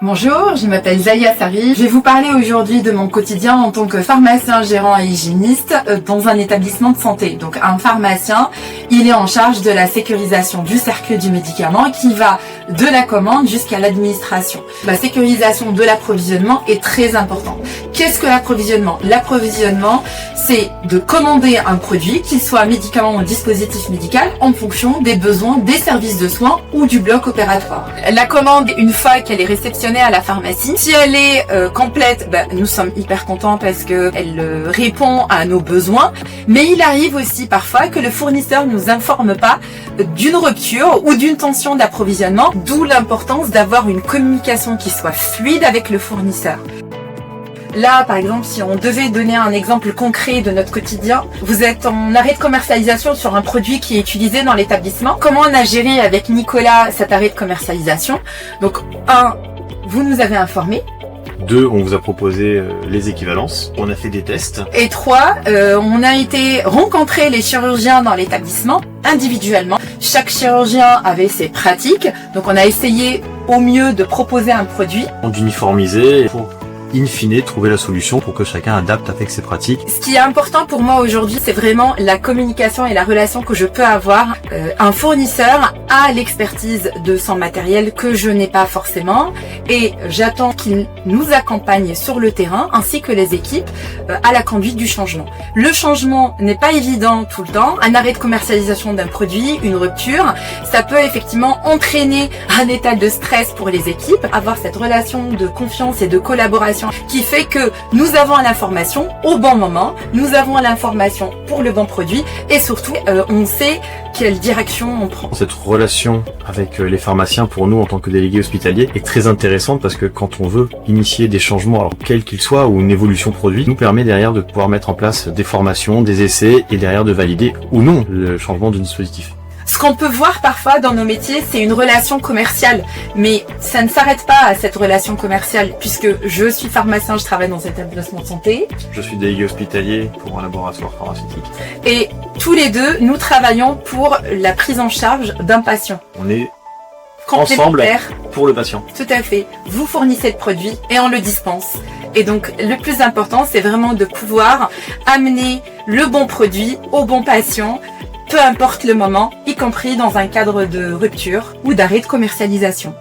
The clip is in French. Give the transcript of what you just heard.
Bonjour, je m'appelle Zaya Sari. Je vais vous parler aujourd'hui de mon quotidien en tant que pharmacien, gérant et hygiéniste dans un établissement de santé. Donc un pharmacien, il est en charge de la sécurisation du cercle du médicament qui va de la commande jusqu'à l'administration. La sécurisation de l'approvisionnement est très importante. Qu'est-ce que l'approvisionnement? L'approvisionnement, c'est de commander un produit, qu'il soit médicament ou dispositif médical, en fonction des besoins des services de soins ou du bloc opératoire. La commande, une fois qu'elle est réceptionnée à la pharmacie, si elle est complète, nous sommes hyper contents parce que elle répond à nos besoins. Mais il arrive aussi parfois que le fournisseur ne nous informe pas d'une rupture ou d'une tension d'approvisionnement, d'où l'importance d'avoir une communication qui soit fluide avec le fournisseur. Là, par exemple, si on devait donner un exemple concret de notre quotidien, vous êtes en arrêt de commercialisation sur un produit qui est utilisé dans l'établissement. Comment on a géré avec Nicolas cet arrêt de commercialisation? Donc, 1, vous nous avez informé. 2, on vous a proposé les équivalences. On a fait des tests. Et 3, on a été rencontrer les chirurgiens dans l'établissement individuellement. Chaque chirurgien avait ses pratiques. Donc, on a essayé au mieux de proposer un produit. D'uniformiser pour in fine trouver la solution pour que chacun adapte avec ses pratiques. Ce qui est important pour moi aujourd'hui, c'est vraiment la communication et la relation que je peux avoir. Un fournisseur a l'expertise de son matériel que je n'ai pas forcément et j'attends qu'il nous accompagne sur le terrain ainsi que les équipes à la conduite du changement. Le changement n'est pas évident tout le temps. Un arrêt de commercialisation d'un produit, une rupture, ça peut effectivement entraîner un état de stress pour les équipes. Avoir cette relation de confiance et de collaboration qui fait que nous avons l'information au bon moment, nous avons l'information pour le bon produit et surtout on sait quelle direction on prend. Cette relation avec les pharmaciens pour nous en tant que délégués hospitaliers est très intéressante parce que quand on veut initier des changements, alors quels qu'ils soient ou une évolution produit, nous permet derrière de pouvoir mettre en place des formations, des essais et derrière de valider ou non le changement du dispositif. Ce qu'on peut voir parfois dans nos métiers, c'est une relation commerciale. Mais ça ne s'arrête pas à cette relation commerciale, puisque je suis pharmacien, je travaille dans un établissement de santé. Je suis délégué hospitalier pour un laboratoire pharmaceutique. Et tous les deux, nous travaillons pour la prise en charge d'un patient. On est ensemble pour le patient. Tout à fait. Vous fournissez le produit et on le dispense. Et donc, le plus important, c'est vraiment de pouvoir amener le bon produit au bon patient, peu importe le moment, y compris dans un cadre de rupture ou d'arrêt de commercialisation.